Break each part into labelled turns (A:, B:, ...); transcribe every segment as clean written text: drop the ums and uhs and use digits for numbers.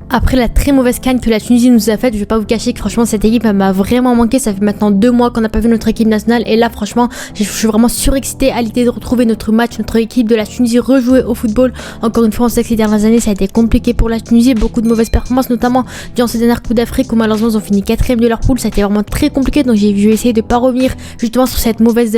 A: Après la très mauvaise canne que la Tunisie nous a faite, je vais pas vous cacher que franchement cette équipe m'a vraiment manqué. Ça fait maintenant 2 mois qu'on n'a pas vu notre équipe nationale et là franchement je suis vraiment surexcitée à l'idée de retrouver notre match, notre équipe de la Tunisie rejouer au football. Encore une fois on sait que ces dernières années ça a été compliqué pour la Tunisie, beaucoup de mauvaises performances notamment durant ces dernières Coupes d'Afrique où malheureusement ils ont fini 4ème de leur poule. Ça a été vraiment très compliqué, donc j'ai essayé de pas revenir justement sur cette mauvaise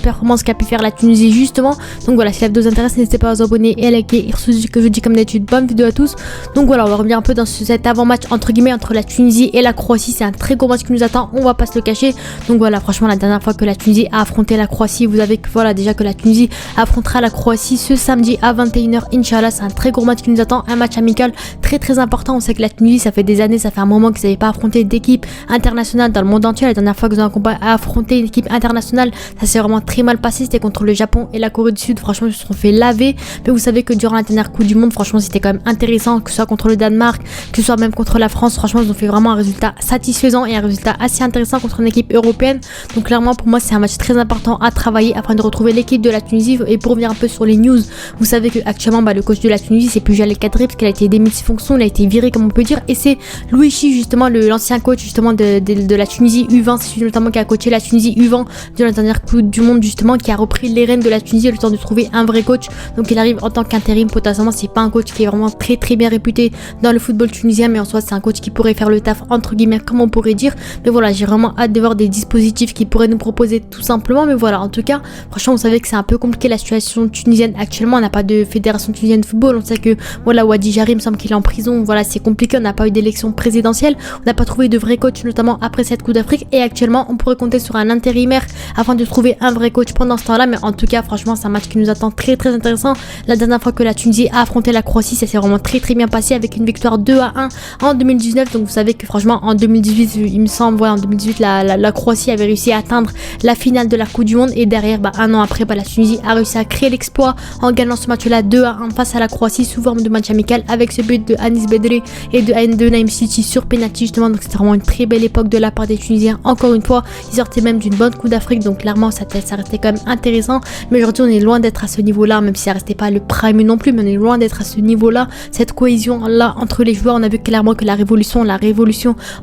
A: performance qu'a pu faire la Tunisie justement. Donc voilà, si la vidéo vous intéresse n'hésitez pas à vous abonner et à liker et ce que je dis comme d'habitude. Bonne vidéo à tous. Donc voilà, on va revenir un peu dans cet avant-match entre guillemets entre la Tunisie et la Croatie. C'est un très gros match qui nous attend, on va pas se le cacher. Donc voilà, franchement la dernière fois que la Tunisie a affronté la Croatie, vous avez que voilà déjà que la Tunisie affrontera la Croatie ce samedi à 21h Inch'Allah. C'est un très gros match qui nous attend, un match amical très important. On sait que la Tunisie ça fait des années, ça fait un moment qu'ils n'avaient pas affronté d'équipe internationale dans le monde entier. La dernière fois qu'ils ont affronté une équipe internationale, ça s'est vraiment très mal passé, c'était contre le Japon et la Corée du Sud. Franchement ils se sont fait laver, mais vous savez que durant la dernière Coupe du Monde franchement c'était quand même intéressant, que ce soit contre le Danemark, que ce soit même contre la France. Franchement ils ont fait vraiment un résultat satisfaisant et un résultat assez intéressant contre une équipe européenne. Donc clairement pour moi c'est un match très important à travailler afin de retrouver l'équipe de la Tunisie. Et pour revenir un peu sur les news, vous savez que actuellement le coach de la Tunisie c'est Pujal El Kadri parce qu'il a été démis de ses fonctions, il a été viré comme on peut dire, et c'est Louichi justement l'ancien coach justement de la Tunisie U20, c'est celui notamment qui a coaché la Tunisie U20 durant la dernière Coupe du Monde justement, qui a repris les rênes de la Tunisie le temps de trouver un vrai coach. Donc il arrive en tant qu'intérim potentiellement, c'est pas un coach qui est vraiment très bien réputé dans le football tunisien, mais en soi c'est un coach qui pourrait faire le taf entre guillemets comme on pourrait dire. Mais voilà, j'ai vraiment hâte de voir des dispositifs qu'il pourrait nous proposer tout simplement. Mais voilà, en tout cas franchement vous savez que c'est un peu compliqué la situation tunisienne actuellement, on n'a pas de fédération tunisienne de football, on sait que voilà Wadi Jari me semble qu'il est en prison, voilà c'est compliqué, on n'a pas eu d'élection présidentielle, on n'a pas trouvé de vrai coach notamment après cette Coupe d'Afrique, et actuellement on pourrait compter sur un intérimaire afin de trouver un vrai coach pendant ce temps là. Mais en tout cas franchement c'est un match qui nous attend très intéressant. La dernière fois que la Tunisie a affronté la Croatie ça s'est vraiment très bien passé avec une victoire 2-1 en 2019. Donc vous savez que franchement en 2018 il me semble, voilà en 2018 la Croatie avait réussi à atteindre la finale de la Coupe du Monde, et derrière un an après la Tunisie a réussi à créer l'exploit en gagnant ce match là 2-1 face à la Croatie sous forme de match amical avec ce but de Anis Bedri et de Naim City sur penalty justement. Donc c'était vraiment une très belle époque de la part des Tunisiens. Encore une fois ils sortaient même d'une bonne Coupe d'Afrique, donc clairement ça restait quand même intéressant. Mais aujourd'hui on est loin d'être à ce niveau là, même si ça restait pas le prime non plus, mais on est loin d'être à ce niveau là, cette cohésion là entre les joueurs. On a vu clairement que la révolution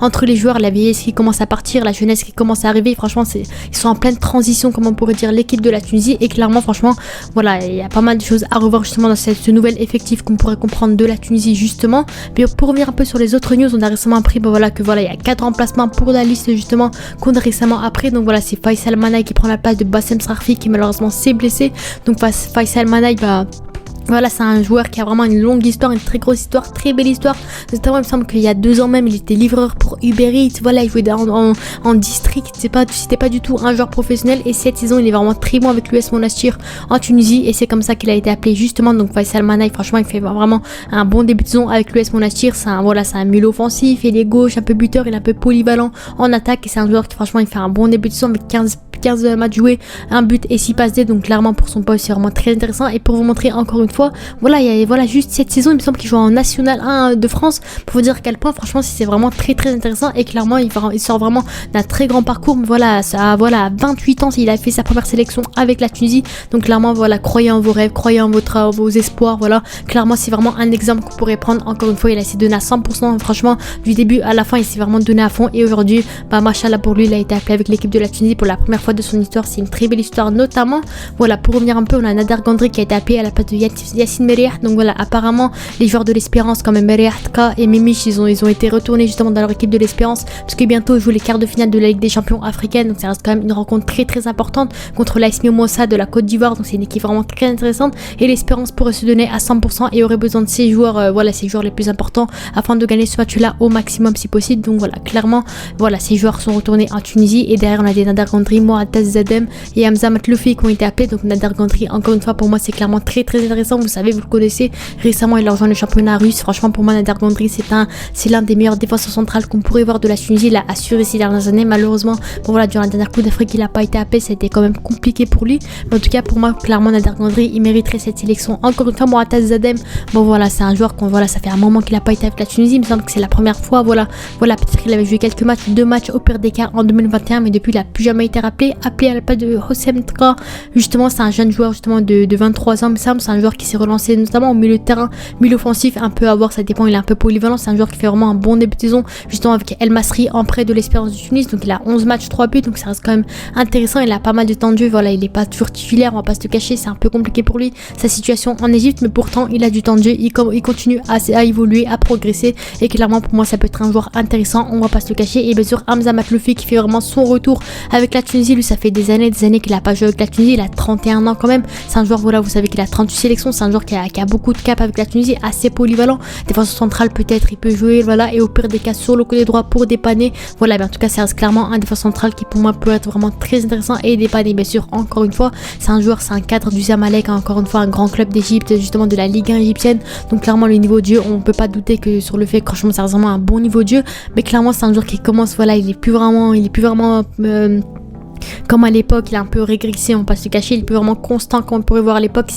A: entre les joueurs, la vieillesse qui commence à partir, la jeunesse qui commence à arriver, franchement ils sont en pleine transition comme on pourrait dire l'équipe de la Tunisie. Et clairement franchement voilà il y a pas mal de choses à revoir justement dans ce nouvel effectif qu'on pourrait comprendre de la Tunisie justement. Mais pour revenir un peu sur les autres news, on a récemment appris il y a 4 remplacements pour la liste justement qu'on a récemment appris. Donc voilà, c'est Faisal Manaï qui prend la place de Bassem Sarfi qui malheureusement s'est blessé. Donc Faisal Manaï voilà, c'est un joueur qui a vraiment une longue histoire, une très grosse histoire, très belle histoire. Notamment, il me semble qu'il y a 2 ans même, il était livreur pour Uber Eats. Voilà, il jouait en district. C'était pas du tout un joueur professionnel. Et cette saison, il est vraiment très bon avec l'US Monastir en Tunisie. Et c'est comme ça qu'il a été appelé justement. Donc Faisal Manaï, franchement, il fait vraiment un bon début de saison avec l'US Monastir. C'est un milieu offensif, il est gauche, un peu buteur, il est un peu polyvalent en attaque. Et c'est un joueur qui, franchement, il fait un bon début de saison avec 15 matchs joués, un but et 6 passes D. Donc clairement pour son poste c'est vraiment très intéressant. Et pour vous montrer encore une fois, voilà juste cette saison il me semble qu'il joue en National 1 de France, pour vous dire à quel point franchement c'est vraiment très intéressant. Et clairement il sort vraiment d'un très grand parcours. Voilà, à 28 ans il a fait sa première sélection avec la Tunisie. Donc clairement voilà, croyez en vos rêves, croyez en vos espoirs. Voilà, clairement c'est vraiment un exemple qu'on pourrait prendre. Encore une fois il a essayé de donner à 100%, franchement du début à la fin il s'est vraiment donné à fond. Et aujourd'hui machallah pour lui, il a été appelé avec l'équipe de la Tunisie pour la première fois de son histoire. C'est une très belle histoire notamment. Voilà, pour revenir un peu, on a Nader Gandri qui a été appelé à la place de Yassine Merih. Donc voilà, apparemment les joueurs de l'Espérance comme Merih, Tka et Memich ils ont été retournés justement dans leur équipe de l'Espérance parce que bientôt ils jouent les quarts de finale de la Ligue des Champions africaine. Donc ça reste quand même une rencontre très importante contre l'AS Mimosa de la Côte d'Ivoire. Donc c'est une équipe vraiment très intéressante et l'Espérance pourrait se donner à 100% et aurait besoin de ces joueurs, ces joueurs les plus importants afin de gagner ce match là au maximum si possible. Donc voilà, clairement ces joueurs sont retournés en Tunisie. Et derrière on a des Nader Gandri, Moataz Zadem et Hamza Matloufi qui ont été appelés. Donc Nader Gandri, encore une fois pour moi c'est clairement très intéressant. Vous savez, vous le connaissez, récemment il a rejoint le championnat russe. Franchement pour moi Nader Gandri c'est l'un des meilleurs défenseurs centrales qu'on pourrait voir de la Tunisie. Il a assuré ces dernières années. Malheureusement durant la dernière Coupe d'Afrique il n'a pas été appelé, ça a été quand même compliqué pour lui. Mais en tout cas pour moi clairement Nader Gandri il mériterait cette sélection. Encore une fois Moataz Zadem, c'est un joueur ça fait un moment qu'il n'a pas été avec la Tunisie. Il me semble que c'est la première fois. Peut-être qu'il avait joué quelques matchs, 2 matchs au pire des cas en 2021, mais depuis il n'a plus jamais été appelé à la place de Hossein Tka. Justement c'est un jeune joueur justement de 23 ans, il me semble. C'est un joueur qui s'est relancé notamment au milieu de terrain, milieu offensif, un peu à voir, ça dépend, il est un peu polyvalent, c'est un joueur qui fait vraiment un bon début de saison, justement avec El Masri en prêt de l'Espérance du Tunis, donc il a 11 matchs, 3 buts, donc ça reste quand même intéressant, il a pas mal de temps de jeu, voilà, il est pas toujours titulaire, on va pas se le cacher, c'est un peu compliqué pour lui, sa situation en Égypte, mais pourtant il a du temps de jeu, il continue à évoluer, à progresser, et clairement pour moi ça peut être un joueur intéressant, on va pas se le cacher. Et bien sûr Hamza Matloufi qui fait vraiment son retour avec la Tunisie, lui ça fait des années qu'il a pas joué avec la Tunisie, il a 31 ans quand même, c'est un joueur, voilà, vous savez qu'il a 38 sélections, c'est un joueur qui a beaucoup de cap avec la Tunisie, assez polyvalent, défenseur central peut-être, il peut jouer, voilà, et au pire des cas sur le côté droit pour dépanner, voilà, mais en tout cas ça reste clairement un défenseur central qui pour moi peut être vraiment très intéressant et dépanner. Bien sûr encore une fois c'est un joueur, c'est un cadre du Zamalek, encore une fois un grand club d'Égypte, justement de la Ligue 1 égyptienne, donc clairement le niveau de jeu, on peut pas douter que sur le fait que franchement ça reste vraiment un bon niveau de jeu, mais clairement c'est un joueur qui commence, voilà, il est plus vraiment comme à l'époque, il a un peu régressé, on va pas se cacher, il est plus vraiment constant comme on pourrait voir à l'époque.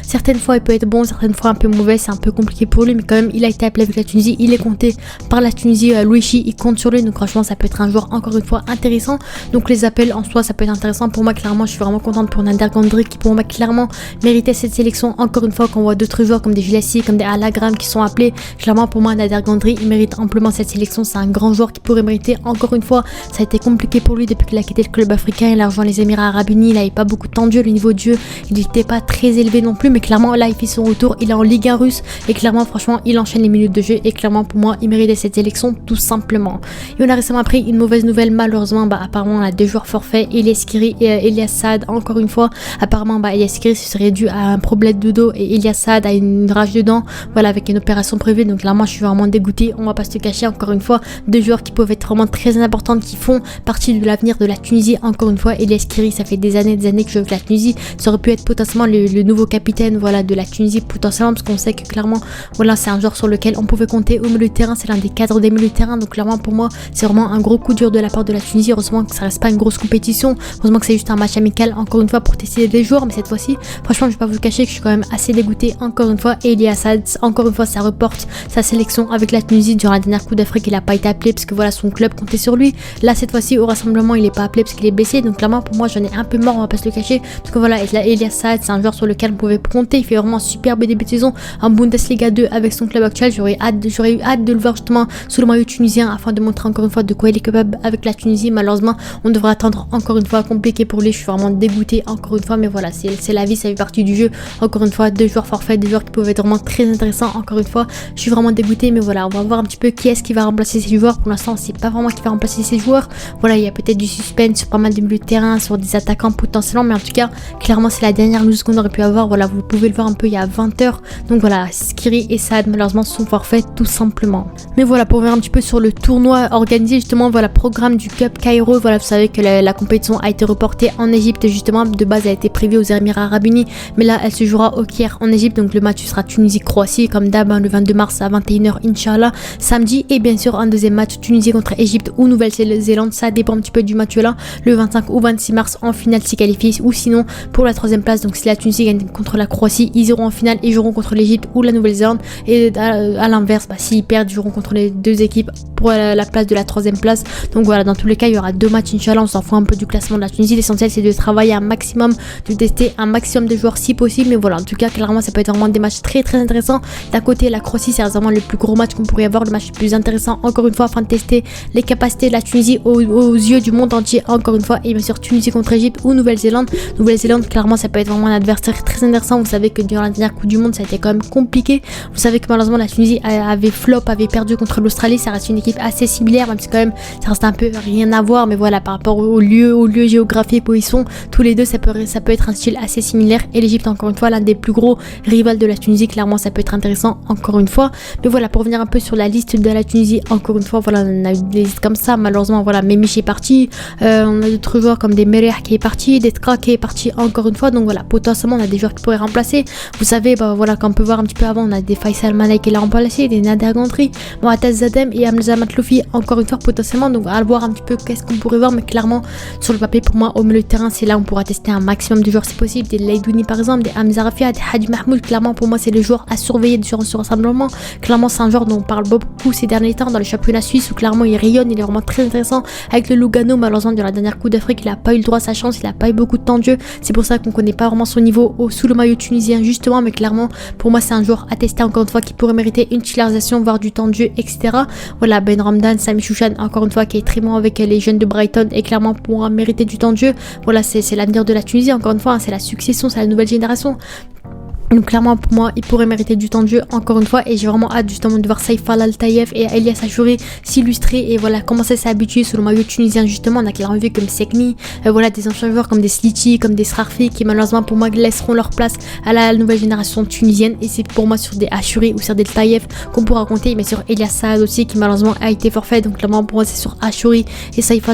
A: Certaines fois il peut être bon, certaines fois un peu mauvais, c'est un peu compliqué pour lui, mais quand même il a été appelé avec la Tunisie, il est compté par la Tunisie, Louichi, il compte sur lui, donc franchement ça peut être un joueur encore une fois intéressant. Donc les appels en soi ça peut être intéressant pour moi, clairement je suis vraiment contente pour Nader Gandri qui pour moi clairement méritait cette sélection. Encore une fois, quand on voit d'autres joueurs comme des Julassi, comme des Alagram qui sont appelés, clairement pour moi Nader Gandri il mérite amplement cette sélection, c'est un grand joueur qui pourrait mériter. Encore une fois ça a été compliqué pour lui depuis qu'il a quitté le club africain, il a rejoint les Émirats Arabes Unis, il n'avait pas beaucoup de temps de jeu, le niveau de jeu il n'était pas très élevé non plus, mais clairement là il fait son retour, il est en Ligue 1 russe et clairement franchement il enchaîne les minutes de jeu et clairement pour moi il méritait cette sélection tout simplement. Et on a récemment appris une mauvaise nouvelle, malheureusement apparemment on a 2 joueurs forfaits, Elias Skiri et Elias Saad. Encore une fois apparemment Elias Skiri ce serait dû à un problème de dos et Elias Saad a une rage de dents, voilà, avec une opération prévue, donc clairement je suis vraiment dégoûtée, on va pas se le cacher. Encore une fois 2 joueurs qui peuvent être vraiment très importants, qui font partie de l'avenir de la Tunisie. Encore une fois Elias Skiri ça fait des années que je joue avec la Tunisie, ça aurait pu être potentiellement le nouveau capitaine, voilà, de la Tunisie potentiellement, parce qu'on sait que clairement voilà c'est un joueur sur lequel on pouvait compter au milieu de terrain, c'est l'un des cadres des milieux de terrain, donc clairement pour moi c'est vraiment un gros coup dur de la part de la Tunisie. Heureusement que ça reste pas une grosse compétition, heureusement que c'est juste un match amical encore une fois pour tester les joueurs, mais cette fois-ci franchement je vais pas vous le cacher que je suis quand même assez dégoûtée. Encore une fois Elias Saad, encore une fois ça reporte sa sélection avec la Tunisie. Durant la dernière Coupe d'Afrique il a pas été appelé parce que voilà son club comptait sur lui, là cette fois-ci au rassemblement il est pas appelé parce qu'il est blessé, donc clairement pour moi j'en ai un peu marre, on va pas se le cacher, parce que voilà Elias Saad c'est un joueur sur lequel on pouvait compter, il fait vraiment un superbe début de saison en Bundesliga 2 avec son club actuel, j'aurais eu hâte de le voir justement sous le maillot tunisien afin de montrer encore une fois de quoi il est capable avec la Tunisie. Malheureusement on devra attendre encore une fois, compliqué pour lui, je suis vraiment dégoûtée encore une fois, mais voilà c'est la vie, ça fait partie du jeu. Encore une fois 2 joueurs forfaits, 2 joueurs qui peuvent être vraiment très intéressants, encore une fois je suis vraiment dégoûtée, mais voilà on va voir un petit peu qui est-ce qui va remplacer ces joueurs. Pour l'instant c'est pas vraiment qui va remplacer ces joueurs, voilà il y a peut-être du suspense sur pas mal de milieux de terrain, sur des attaquants potentiellement, mais en tout cas clairement c'est la dernière news qu'on aurait pu avoir, voilà vous pouvez le voir un peu il y a 20h, donc voilà Skiri et Saad malheureusement sont forfaits tout simplement. Mais voilà pour revenir un petit peu sur le tournoi organisé justement, voilà programme du Cup Cairo, voilà vous savez que la compétition a été reportée en Égypte, justement de base elle a été prévue aux Émirats Arabes Unis, mais là elle se jouera au Caire en Égypte, donc le match sera Tunisie-Croatie comme d'hab le 22 mars à 21h Inch'Allah samedi, et bien sûr un deuxième match Tunisie contre Égypte ou Nouvelle-Zélande, ça dépend un petit peu du match là, le 25 ou 26 mars en finale s'y qualifient, ou sinon pour la 3ème place, donc si la Tunisie gagne contre la Croatie ils iront en finale et joueront contre l'Égypte ou la Nouvelle-Zélande, et à l'inverse s'ils perdent ils joueront contre les 2 équipes pour la place de la 3ème place. Donc voilà, dans tous les cas il y aura 2 matchs Inch'Allah, on s'en fout un peu du classement de la Tunisie, l'essentiel c'est de travailler un maximum, de tester un maximum de joueurs si possible, mais voilà en tout cas clairement ça peut être vraiment des matchs très très intéressants. D'un côté la Croatie c'est vraiment le plus gros match qu'on pourrait avoir, le match le plus intéressant encore une fois afin de tester les capacités de la Tunisie aux yeux du monde entier encore une fois, et bien sûr Tunisie contre Égypte ou Nouvelle-Zélande clairement ça peut être vraiment un adversaire très intéressant. Vous savez que durant la dernière Coupe du Monde ça a été quand même compliqué, vous savez que malheureusement la Tunisie avait perdu contre l'Australie, ça reste une équipe assez similaire même si quand même ça reste un peu rien à voir, mais voilà par rapport au lieu géographique où ils sont tous les deux ça peut être un style assez similaire, et l'Égypte encore une fois l'un des plus gros rivales de la Tunisie, clairement ça peut être intéressant encore une fois. Mais voilà pour revenir un peu sur la liste de la Tunisie, encore une fois voilà on a eu des listes comme ça, malheureusement voilà Memich est parti, on a d'autres joueurs comme des Mereh qui est parti, des Tra qui est parti encore une fois, donc voilà potentiellement on a des joueurs qui pourraient remplacer. Vous savez voilà comme on peut voir un petit peu avant on a des Faisal Malek qui l'a remplacé, des Nader Gandri, Moataz Zadem et Hamza Matloufi encore une fois potentiellement, donc à voir un petit peu qu'est-ce qu'on pourrait voir, mais clairement sur le papier pour moi au milieu de terrain c'est là où on pourra tester un maximum de joueurs si possible, des Leidouni par exemple, des Hamza Rafia, des Hadi Mahmoud, clairement pour moi c'est les joueurs à surveiller durant ce rassemblement. Clairement c'est un joueur dont on parle beaucoup ces derniers temps dans le championnat suisse où clairement il rayonne, il est vraiment très intéressant avec le Lugano. Malheureusement dans la dernière dernière Coupe d'Afrique, il a pas eu le droit à sa chance, il a pas eu beaucoup de temps de jeu. C'est pour ça qu'on connaît pas vraiment son niveau sous le maillot tunisien justement, mais clairement pour moi c'est un joueur à tester encore une fois qui pourrait mériter une titularisation, voire du temps de jeu, etc. Voilà, Ben Ramdan, Sami Chouchan, encore une fois qui est très bon avec les jeunes de Brighton et clairement pourra mériter du temps de jeu. Voilà, c'est l'avenir de la Tunisie, encore une fois, hein, c'est la succession, c'est la nouvelle génération. Donc clairement pour moi il pourrait mériter du temps de jeu encore une fois, et j'ai vraiment hâte justement de voir Saïf Al-Taïef et Elias Achouri s'illustrer et voilà commencer à s'habituer sur le maillot tunisien justement. On a clairement vu comme Sekni, voilà des anciens joueurs comme des Sliti, comme des Srarfi qui malheureusement pour moi laisseront leur place à la nouvelle génération tunisienne, et c'est pour moi sur des Achouri ou sur des Taïef qu'on pourra compter, mais sur Elias Saad aussi qui malheureusement a été forfait. Donc clairement pour moi c'est sur Achouri et Saïf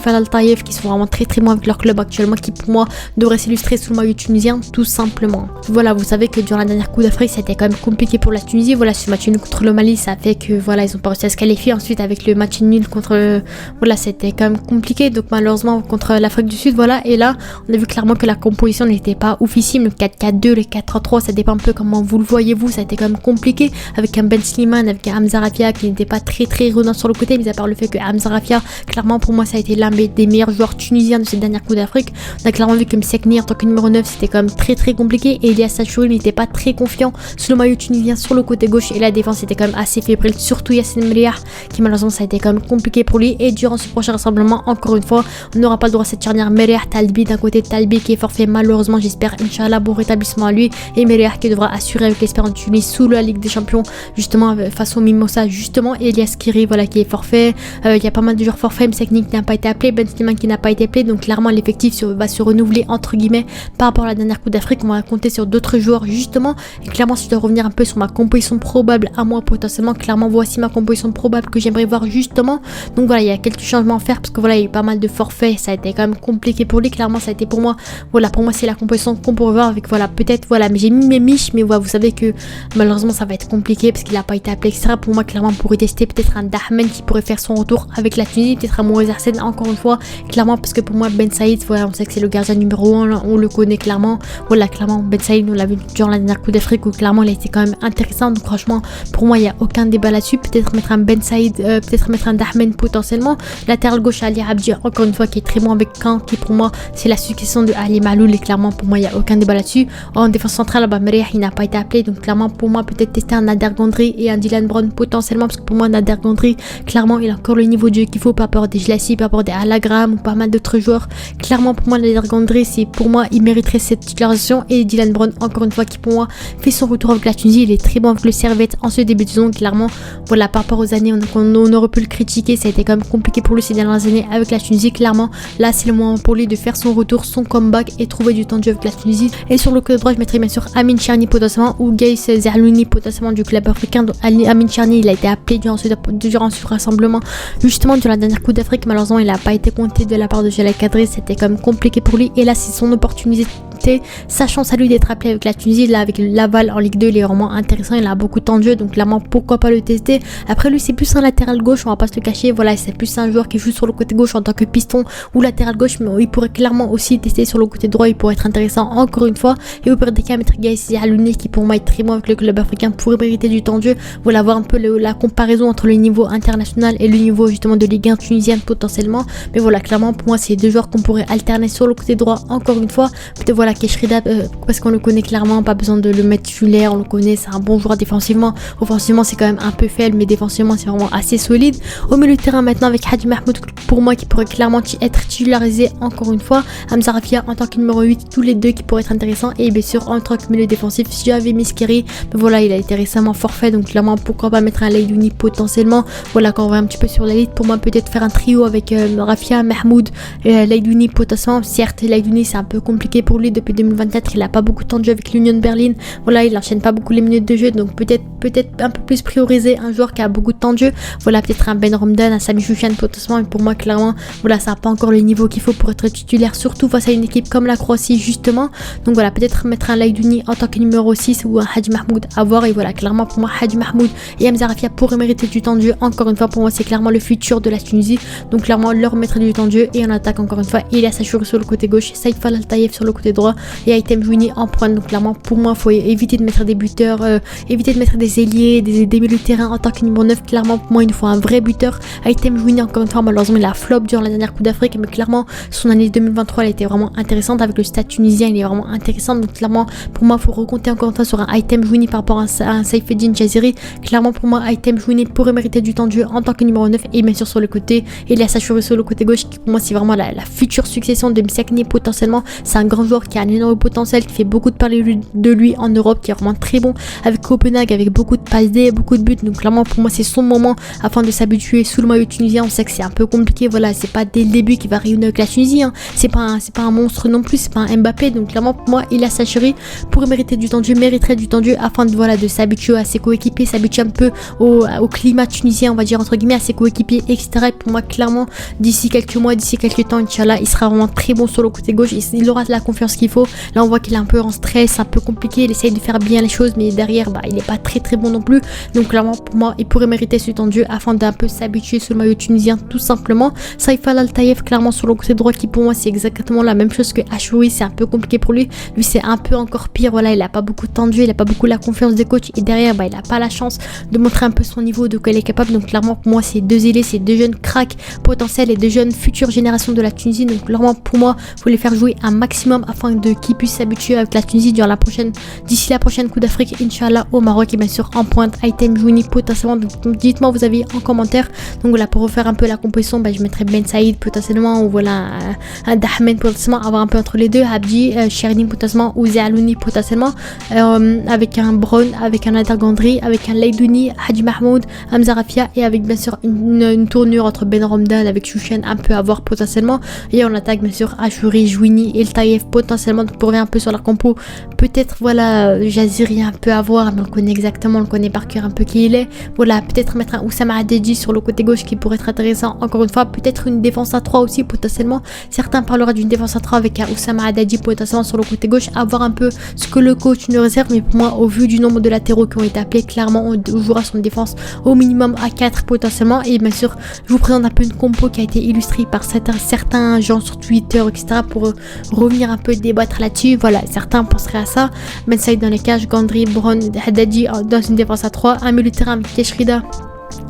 A: Al-Taïef qui sont vraiment très très bons avec leur club actuellement, qui pour moi devraient s'illustrer sous le maillot tunisien tout simplement. Voilà, vous savez que durant la dernière Coupe d'Afrique c'était quand même compliqué pour la Tunisie. Voilà, ce match nul contre le Mali ça fait que voilà ils ont pas réussi à se qualifier. Ensuite avec le match nul contre voilà c'était quand même compliqué, donc malheureusement contre l'Afrique du Sud voilà. Et là on a vu clairement que la composition n'était pas oufissime, le 4-4-2, le 4-3-3 ça dépend un peu comment vous le voyez vous. Ça a été quand même compliqué avec un Ben Slimane, avec un Hamza Rafia qui n'était pas très redondant sur le côté, mis à part le fait que Hamza Rafia clairement pour moi ça a été l'un des meilleurs joueurs tunisiens de cette dernière Coupe d'Afrique. On a clairement vu que Msekni en tant que numéro 9 c'était quand même très compliqué, et Elias Achouri n'était pas très confiant sous le maillot tunisien sur le côté gauche, et la défense était quand même assez fébrile, surtout Yassine Mriah qui malheureusement ça a été quand même compliqué pour lui. Et durant ce prochain rassemblement encore une fois on n'aura pas le droit à cette charnière Mriah Talbi, d'un côté Talbi qui est forfait malheureusement, j'espère Inch'Allah bon rétablissement à lui, et Mriah qui devra assurer avec l'Espérance Tunis sous la Ligue des Champions justement face au Mimosa justement. Et Elias Kiri voilà qui est forfait, il y a pas mal de joueurs forfaits, Msekni qui n'a pas été appelé, Ben Slimane qui n'a pas été appelé, donc clairement l'effectif va se renouveler entre guillemets par rapport à la dernière Coupe d'Afrique. On va compter sur d'autres joueurs justement, et clairement si je dois revenir un peu sur ma composition probable à moi potentiellement, clairement voici ma composition probable que j'aimerais voir justement. Donc voilà, il y a quelques changements à faire parce que voilà il y a eu pas mal de forfaits, ça a été quand même compliqué pour lui. Clairement ça a été pour moi, voilà pour moi c'est la composition qu'on pourrait voir avec voilà peut-être voilà, mais j'ai mis mes miches, mais voilà vous savez que malheureusement ça va être compliqué parce qu'il n'a pas été appelé etc. Pour moi clairement on pourrait tester peut-être un Dahmen qui pourrait faire son retour avec la Tunisie, peut-être un Moïse Arsène encore une fois clairement, parce que pour moi Ben Saïd voilà on sait que c'est le gardien numéro 1, on le connaît clairement. Voilà clairement Ben Saïd on l'a vu durant la dernière Coupe d'Afrique où clairement il a été quand même intéressant, donc franchement pour moi il n'y a aucun débat là-dessus. Peut-être mettre un Ben Saïd, peut-être mettre un Dahmen potentiellement. Latéral gauche Ali Abdi encore une fois qui est très bon avec Caen, qui pour moi c'est la succession de Ali Maloul, et clairement pour moi il n'y a aucun débat là-dessus. En défense centrale Mriah il n'a pas été appelé, donc clairement pour moi peut-être tester un Nader Gondry et un Dylan Brown potentiellement, parce que pour moi Nader Gondry clairement il a encore le niveau de jeu qu'il faut par rapport à des Jlassi, par rapport à des Alagram ou pas mal d'autres joueurs. Clairement pour moi Nader Gondry c'est pour moi il mériterait cette titularisation, et Dylan Brown encore une fois qui pour moi fait son retour avec la Tunisie, il est très bon avec le Servette en ce début de saison. Clairement voilà par rapport aux années on aurait pu le critiquer, ça a été quand même compliqué pour lui ces dernières années avec la Tunisie. Clairement là c'est le moment pour lui de faire son retour, son comeback et trouver du temps de jeu avec la Tunisie. Et sur le côté droit je mettrais bien sûr Amin Cherni potentiellement ou Gaïs Zerlouni potentiellement du club africain. Donc Amin Cherni il a été appelé durant ce rassemblement justement durant la dernière Coupe d'Afrique, malheureusement il n'a pas été compté de la part de Jalal Kadri, c'était quand même compliqué pour lui, et là c'est son opportunité, sa chance à lui d'être appelé avec la Tunisie. Là avec Laval en Ligue 2 il est vraiment intéressant, il a beaucoup de temps de jeu, donc clairement pourquoi pas le tester. Après lui c'est plus un latéral gauche, on va pas se le cacher, voilà c'est plus un joueur qui joue sur le côté gauche en tant que piston ou latéral gauche, mais il pourrait clairement aussi tester sur le côté droit, il pourrait être intéressant encore une fois. Et au pire des cas mettre Gaïs Zerlouni qui pour moi est très bon avec le club africain, pourrait mériter du temps de jeu. Voilà voir un peu la comparaison entre le niveau international et le niveau justement de Ligue 1 tunisienne potentiellement. Mais voilà clairement pour moi c'est deux joueurs qu'on pourrait alterner sur le côté droit encore une fois. Peut-être voilà Keshrida parce qu'on le connaît clairement, pas besoin de le mettre titulaire, on le connaît, c'est un bon joueur défensivement. Offensivement c'est quand même un peu faible, mais défensivement c'est vraiment assez solide. Au milieu de terrain maintenant avec Hadji Mahmoud pour moi qui pourrait clairement être titularisé encore une fois. Hamza Rafia en tant que numéro 8, tous les deux qui pourraient être intéressants. Et bien sûr en tant que milieu défensif si j'avais mis Skiri, voilà il a été récemment forfait, donc clairement pourquoi pas mettre un Leidouni potentiellement. Voilà quand on va un petit peu sur l'élite, pour moi peut-être faire un trio avec Rafia, Mahmoud, Leidouni potentiellement. Certes Leidouni c'est un peu compliqué pour lui depuis 2024, il a pas beaucoup de temps de jeu avec l'Union Berlin, voilà il enchaîne pas beaucoup les minutes de jeu, donc peut-être un peu plus prioriser un joueur qui a beaucoup de temps de jeu. Voilà peut-être un Ben Ramdan, un Sami Chouchan potentiellement, et pour moi clairement voilà ça n'a pas encore le niveau qu'il faut pour être titulaire, surtout face à une équipe comme la Croatie justement. Donc voilà peut-être mettre un Leidouni en tant que numéro 6 ou un Hadji Mahmoud à voir. Et voilà clairement pour moi Hadji Mahmoud et Hamza Rafia pourraient mériter du temps de jeu encore une fois. Pour moi c'est clairement le futur de la Tunisie, donc clairement leur mettre du temps de jeu. Et en attaque encore une fois Elias Achouri sur le côté gauche, Saïf Al-Taïef sur le côté droit droit et Item Juni en pointe. Donc clairement pour moi faut éviter de mettre des buteurs, éviter de mettre des ailiers, des milieux de terrain en tant que numéro 9. Clairement pour moi il nous faut un vrai buteur. Item Juni encore une fois malheureusement il a flop durant la dernière Coupe d'Afrique, mais clairement son année 2023 elle était vraiment intéressante avec le stade tunisien, il est vraiment intéressant. Donc clairement pour moi faut recompter encore une fois sur un Item Juni par rapport à un Saifeddine Jaziri. Clairement pour moi Item Juni pourrait mériter du temps de jeu en tant que numéro 9 et bien sûr sur le côté Elias Achouri sur le côté gauche qui pour moi c'est vraiment la future succession de Msakni potentiellement. C'est un grand joueur qui a un énorme potentiel, qui fait beaucoup de parler de lui en Europe, qui est vraiment très bon avec Copenhague, avec beaucoup de passes D, beaucoup de buts. Donc clairement pour moi c'est son moment afin de s'habituer sous le maillot tunisien. On sait que c'est un peu compliqué, voilà, c'est pas dès le début qu'il va rayonner avec la Tunisie, hein. C'est pas un monstre non plus, c'est pas un Mbappé. Donc clairement pour moi Elias Achouri pourrait mériter du temps de jeu, mériterait du temps de jeu afin de voilà de s'habituer à ses coéquipiers, s'habituer un peu au climat tunisien, on va dire entre guillemets, à ses coéquipiers, etc. Et pour moi clairement d'ici quelques mois, d'ici quelques temps, Inch'Allah, il sera vraiment très bon sur le côté gauche, il aura la confiance qu'il faut. Là on voit qu'il est un peu en stress, un peu compliqué, il essaye de faire bien les choses, mais derrière il est pas très bon non plus. Donc clairement pour moi il pourrait mériter ce temps de jeu afin d'un peu s'habituer sur le maillot tunisien tout simplement. Saïf Al-Taïef clairement sur le côté droit qui pour moi c'est exactement la même chose que Achouri, c'est un peu compliqué pour lui c'est un peu encore pire, voilà, il a pas beaucoup de temps de jeu, il a pas beaucoup la confiance des coachs et derrière il a pas la chance de montrer un peu son niveau, de quoi il est capable. Donc clairement pour moi c'est deux ailés, c'est deux jeunes cracks potentiels et deux jeunes futures générations de la Tunisie. Donc clairement pour moi faut les faire jouer un maximum afin qu'ils puissent s'habituer avec la Tunisie d'ici la prochaine Coupe d'Afrique Inch'Allah au Maroc. Et bien sûr en pointe Item Juni potentiellement. Donc dites-moi vous avez en commentaire. Donc voilà, pour refaire un peu la composition je mettrai Ben Saïd potentiellement, ou voilà un Dahmen potentiellement, avoir un peu entre les deux, Abdi, Cherni potentiellement, ou Zalouni potentiellement, avec un Brown, avec un Adar Gandri, avec un Leidouni, Hadji Mahmoud, Hamza Rafia, et avec bien sûr une tournure entre Ben Romdan avec Chouchen un peu à voir potentiellement. Et on attaque bien sûr Achouri, Jouini et le Taïef potentiellement. Donc pour revenir un peu sur la compo, peut-être voilà Jaziri un peu à voir, mais on le connaît exactement, on le connaît par cœur un peu qui il est. Voilà, peut-être mettre un Oussama Adedi sur le côté gauche qui pourrait être intéressant encore une fois. Peut-être une défense à 3 aussi potentiellement. Certains parleraient d'une défense à 3 avec un Oussama Adedi potentiellement sur le côté gauche, à voir un peu ce que le coach nous réserve. Mais pour moi au vu du nombre de latéraux qui ont été appelés, clairement on jouera son défense au minimum à 4 potentiellement. Et bien sûr je vous présente un peu une compo qui a été illustrée par certains gens sur Twitter etc. pour revenir un peu débattre là-dessus. Voilà, certains penseraient à ça. Ben Saïd dans les cages, Gandri, Brown, Haddadi dans une défense à 3, un milieu de terrain avec Keshrida.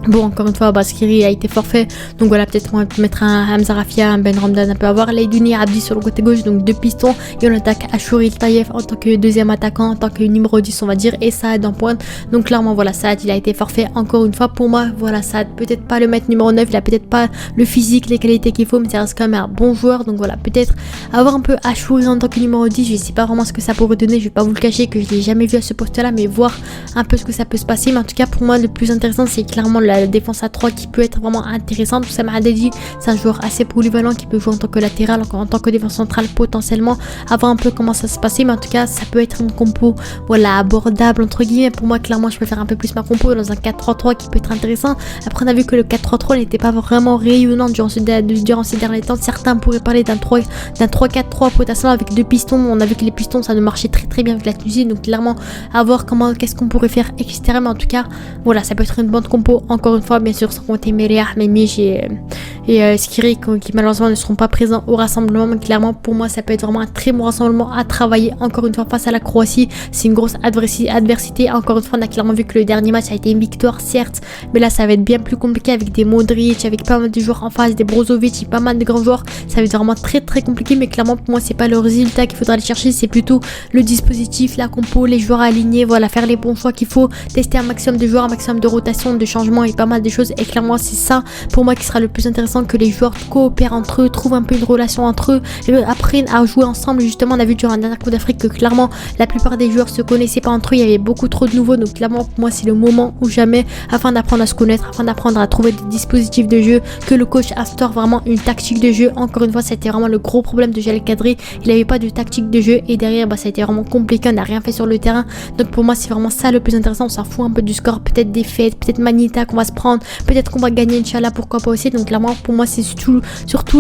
A: Bon, encore une fois, Baskiri a été forfait. Donc voilà, peut-être on va mettre un Hamza Rafia, un Ben Romdan un peu à voir. Leidouni, Abdi sur le côté gauche, donc deux pistons. Et on attaque Achouri Taïef en tant que deuxième attaquant, en tant que numéro 10 on va dire. Et Saad en pointe. Donc clairement voilà, Saad il a été forfait encore une fois. Pour moi, voilà, Saad peut-être pas le mettre numéro 9, il a peut-être pas le physique, les qualités qu'il faut, mais ça reste quand même un bon joueur. Donc voilà, peut-être avoir un peu Achouri en tant que numéro 10. Je sais pas vraiment ce que ça pourrait donner, je vais pas vous le cacher que je l'ai jamais vu à ce poste là, mais voir un peu ce que ça peut se passer. Mais en tout cas pour moi le plus intéressant c'est clairement la défense à 3 qui peut être vraiment intéressante. Oussama Adedi c'est un joueur assez polyvalent qui peut jouer en tant que latéral, encore en tant que défense centrale potentiellement, à voir un peu comment ça se passer. Mais en tout cas ça peut être une compo voilà abordable entre guillemets. Pour moi clairement je peux faire un peu plus ma compo dans un 4-3-3 qui peut être intéressant. Après on a vu que le 4-3-3 n'était pas vraiment rayonnant durant ces derniers temps. Certains pourraient parler d'un 3-4-3 potentiellement avec deux pistons. On a vu que les pistons ça ne marchait très bien avec la Tunisie, donc clairement à voir qu'est-ce qu'on pourrait faire etc. Mais en tout cas voilà, ça peut être une bonne compo encore une fois, bien sûr sans compter Meriah, Memich et Skiri qui malheureusement ne seront pas présents au rassemblement. Mais clairement pour moi ça peut être vraiment un très bon rassemblement à travailler encore une fois face à la Croatie. C'est une grosse adversité. Encore une fois on a clairement vu que le dernier match a été une victoire certes, mais là ça va être bien plus compliqué avec des Modric, avec pas mal de joueurs en face, des Brozovic, pas mal de grands joueurs. Ça va être vraiment très compliqué. Mais clairement pour moi c'est pas le résultat qu'il faudra aller chercher, c'est plutôt le dispositif, la compo, les joueurs alignés, voilà, faire les bons choix qu'il faut, tester un maximum de joueurs, un maximum de rotation, de changements et pas mal de choses. Et clairement c'est ça pour moi qui sera le plus intéressant, que les joueurs coopèrent entre eux, trouvent un peu une relation entre eux et apprennent à jouer ensemble. Justement on a vu durant la dernière Coupe d'Afrique que clairement la plupart des joueurs se connaissaient pas entre eux, il y avait beaucoup trop de nouveaux. Donc clairement pour moi c'est le moment ou jamais afin d'apprendre à se connaître, afin d'apprendre à trouver des dispositifs de jeu, que le coach instaure vraiment une tactique de jeu. Encore une fois c'était vraiment le gros problème de Jalel Kadri, il n'avait pas de tactique de jeu et derrière ça a été vraiment compliqué, on n'a rien fait sur le terrain. Donc pour moi c'est vraiment ça le plus intéressant. On s'en fout un peu du score, peut-être défaite, peut-être Manita qu'on va se prendre, peut-être qu'on va gagner Inch'Allah, pourquoi pas aussi. Donc clairement pour moi c'est surtout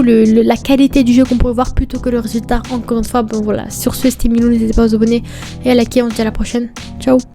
A: la qualité du jeu qu'on pourrait voir plutôt que le résultat. Encore une fois bon voilà, sur ce c'était Milou, n'hésitez pas à vous abonner et à liker. On se dit à la prochaine, ciao.